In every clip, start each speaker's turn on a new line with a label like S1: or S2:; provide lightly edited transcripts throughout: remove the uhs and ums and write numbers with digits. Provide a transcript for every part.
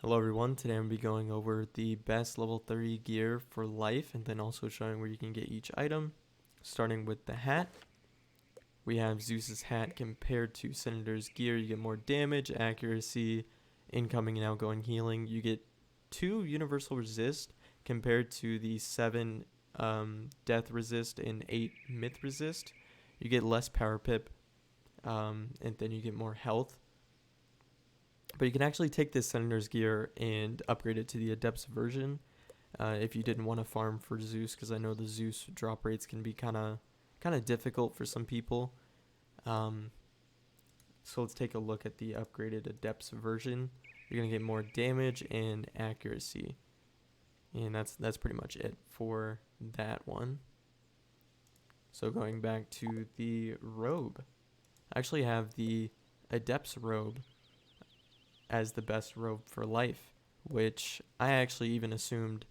S1: Hello everyone, today I'm going to be going over the best level 30 gear for life and then also showing where you can get each item. Starting with the hat, we have Zeus's hat compared to Senator's gear. You get more damage, accuracy, incoming and outgoing healing. You get 2 universal resist compared to the 7 death resist and 8 myth resist. You get less power pip and then you get more health. But you can actually take this Senator's gear and upgrade it to the Adept's version if you didn't want to farm for Zeus, because I know the Zeus drop rates can be kind of difficult for some people. So let's take a look at the upgraded Adept's version. You're going to get more damage and accuracy. And that's pretty much it for that one. So going back to the robe. I actually have the Adept's robe as the best robe for life, which I actually even assumed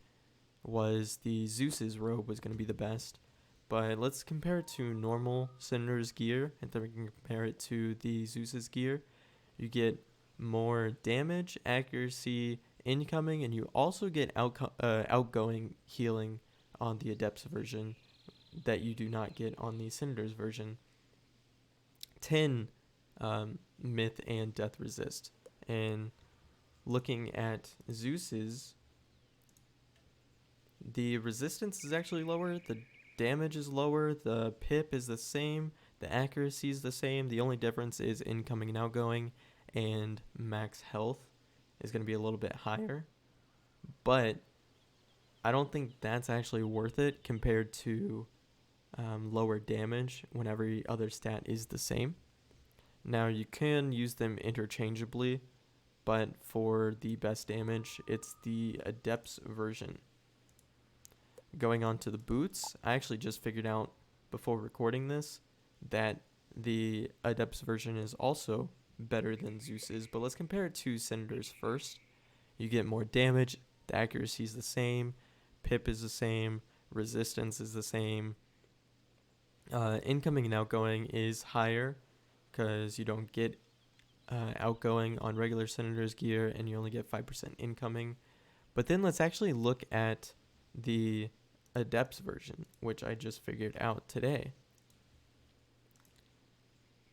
S1: was the Zeus's robe was going to be the best. But let's compare it to normal Senator's gear, and then we can compare it to the Zeus's gear. You get more damage, accuracy, incoming, and you also get outgoing healing on the Adept's version that you do not get on the Senator's version. 10 myth and death resist. And looking at Zeus's, the resistance is actually lower, the damage is lower, the pip is the same, the accuracy is the same. The only difference is incoming and outgoing, and max health is going to be a little bit higher. But I don't think that's actually worth it compared to lower damage when every other stat is the same. Now you can use them interchangeably, but for the best damage, it's the Adept's version. Going on to the boots, I actually just figured out before recording this that the Adept's version is also better than Zeus's, but let's compare it to Senator's first. You get more damage, the accuracy is the same, pip is the same, resistance is the same. Incoming and outgoing is higher because you don't get outgoing on regular Senator's gear, and you only get 5% incoming. But then let's actually look at the Adept's version, which I just figured out today.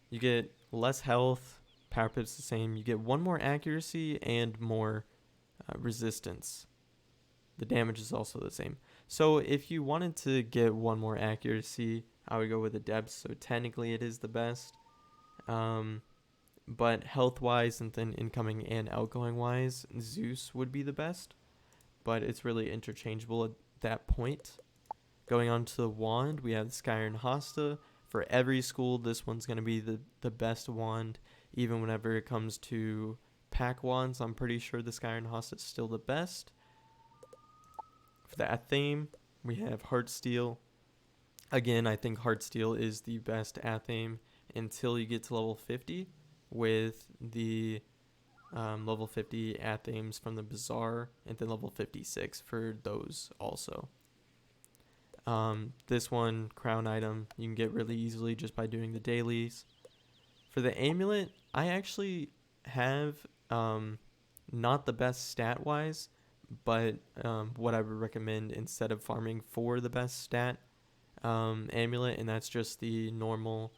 S1: You get less health, power pip's the same, you get 1 more accuracy and more resistance. The damage is also the same. So if you wanted to get 1 more accuracy, I would go with Adept's, so technically it is the best. But health-wise and then incoming and outgoing-wise, Zeus would be the best. But it's really interchangeable at that point. Going on to the wand, we have the Skyrim Hosta. For every school, this one's going to be the best wand. Even whenever it comes to pack wands, I'm pretty sure the Skyrim Hosta is still the best. For the Athame, we have Heartsteel. Again, I think Heartsteel is the best Athame until you get to level 50. With the level 50 Athames from the Bazaar, and then level 56 for those also. This one, crown item, you can get really easily just by doing the dailies. For the Amulet, I actually have not the best stat-wise, but what I would recommend instead of farming for the best stat Amulet, and that's just the normal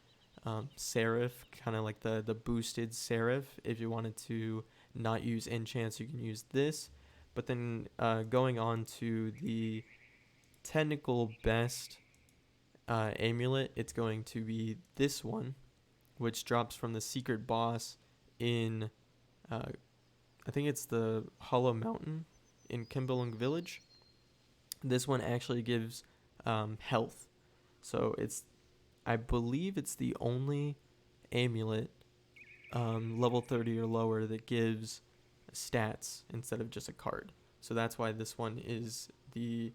S1: Seraph, kind of like the boosted Seraph. If you wanted to not use enchants, you can use this. But then going on to the technical best Amulet, it's going to be this one, which drops from the secret boss in I think it's the Hollow Mountain in Kimberling Village. This one actually gives health, so I believe it's the only amulet level 30 or lower that gives stats instead of just a card. So that's why this one is the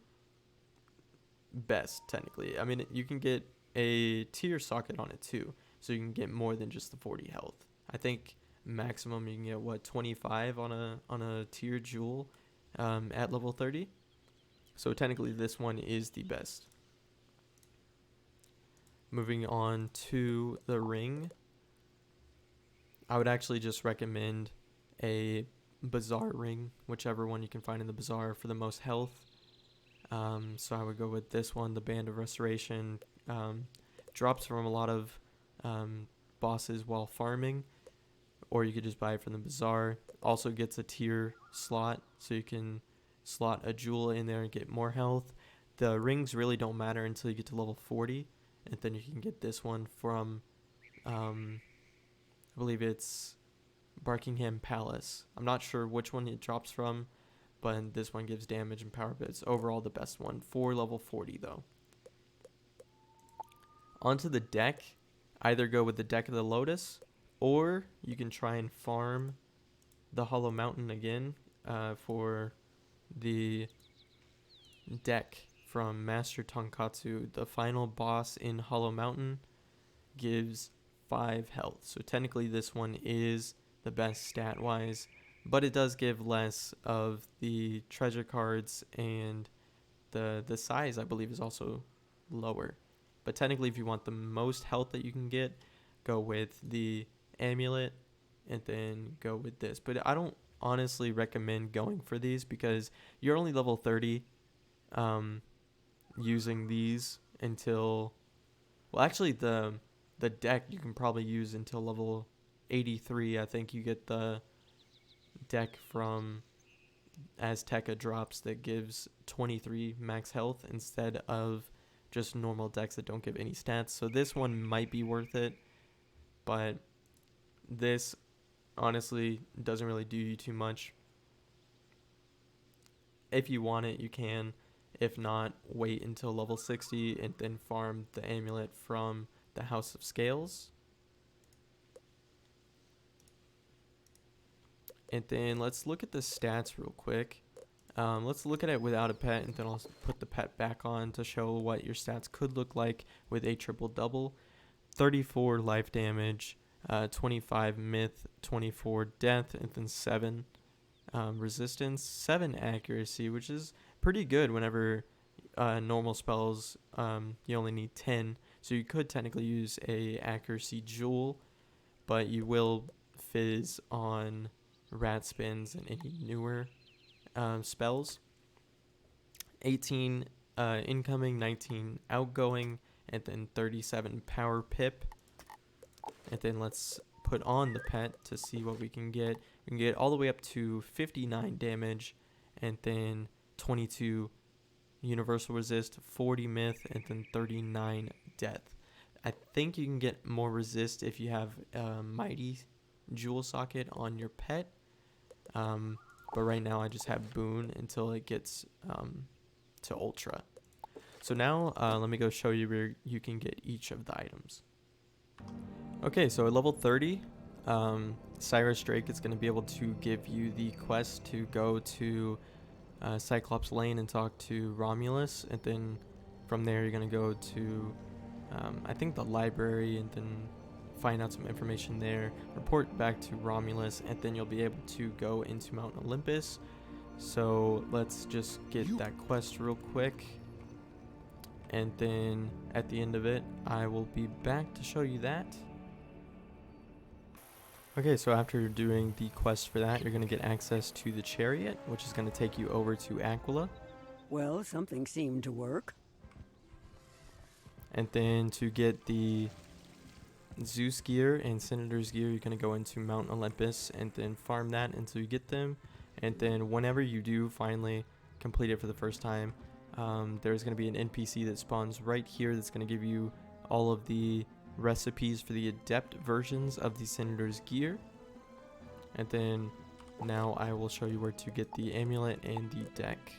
S1: best, technically. I mean, you can get a tier socket on it too, so you can get more than just the 40 health. I think maximum you can get 25 on a tier jewel at level 30. So technically this one is the best. Moving on to the ring, I would actually just recommend a Bazaar ring, whichever one you can find in the Bazaar for the most health. So I would go with this one, the Band of Restoration. Drops from a lot of bosses while farming, or you could just buy it from the Bazaar. Also gets a tier slot, so you can slot a jewel in there and get more health. The rings really don't matter until you get to level 40, and then you can get this one from, I believe it's Barkingham Palace. I'm not sure which one it drops from, but this one gives damage and power, but it's overall the best one for level 40 though. Onto the deck, either go with the Deck of the Lotus, or you can try and farm the Hollow Mountain again for the deck from Master Tonkatsu. The final boss in Hollow Mountain gives 5 health, so technically this one is the best stat wise, but it does give less of the treasure cards, and the size I believe is also lower. But technically if you want the most health that you can get, go with the amulet and then go with this. But I don't honestly recommend going for these because you're only level 30 using these until, well, actually the deck you can probably use until level 83. I think you get the deck from Azteca drops that gives 23 max health instead of just normal decks that don't give any stats. So this one might be worth it, but this honestly doesn't really do you too much. If you want it, you can. If not, wait until level 60 and then farm the amulet from the House of Scales. And then let's look at the stats real quick. Let's look at it without a pet, and then I'll put the pet back on to show what your stats could look like with a triple double. 34 life damage, 25 myth, 24 death, and then 7 resistance, 7 accuracy, which is pretty good whenever normal spells you only need 10. So you could technically use a accuracy jewel, but you will fizz on rat spins and any newer spells. 18 incoming, 19 outgoing, and then 37 power pip. And then let's put on the pet to see what we can get. We can get all the way up to 59 damage, and then 22 universal resist, 40 myth, and then 39 death. I think you can get more resist if you have mighty jewel socket on your pet. But right now I just have boon until it gets to ultra. So now let me go show you where you can get each of the items. Okay, so at level 30, Cyrus Drake is going to be able to give you the quest to go to Cyclops Lane and talk to Romulus, and then from there you're going to go to I think the library, and then find out some information there, report back to Romulus, and then you'll be able to go into Mount Olympus. So let's just get that quest real quick, and then at the end of it I will be back to show you that. Okay, so after doing the quest for that, you're going to get access to the chariot, which is going to take you over to Aquila.
S2: Well, something seemed to work.
S1: And then to get the Zeus gear and Senator's gear, you're going to go into Mount Olympus and then farm that until you get them. And then whenever you do finally complete it for the first time, there's going to be an NPC that spawns right here that's going to give you all of the recipes for the adept versions of the Senator's gear. And then now I will show you where to get the amulet and the deck.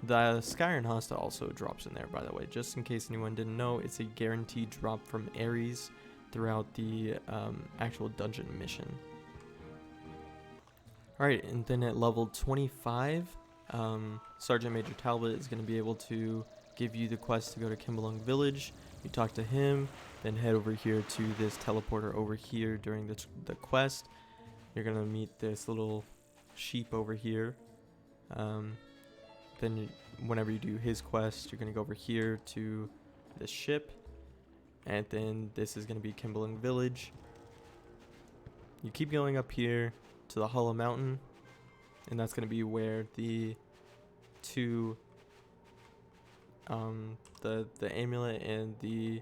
S1: The Skyron Hosta also drops in there, by the way, just in case anyone didn't know. It's a guaranteed drop from Ares throughout the actual dungeon mission. Alright, and then at level 25, Sergeant Major Talbot is going to be able to give you the quest to go to Kimbalung Village. You talk to him, then head over here to this teleporter over here during the quest. You're going to meet this little sheep over here. Then whenever you do his quest, you're going to go over here to the ship. And then this is going to be Kimbalung Village. You keep going up here to the Hollow Mountain. and that's going to be where the two the amulet and the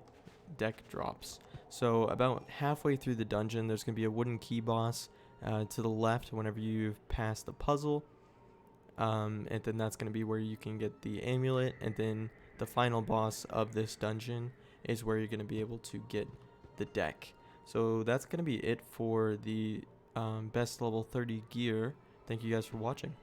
S1: deck drops. So about halfway through the dungeon, there's going to be a wooden key boss to the left whenever you've passed the puzzle, and then that's going to be where you can get the amulet, and then the final boss of this dungeon is where you're going to be able to get the deck. So that's going to be it for the best level 30 gear. Thank you guys for watching.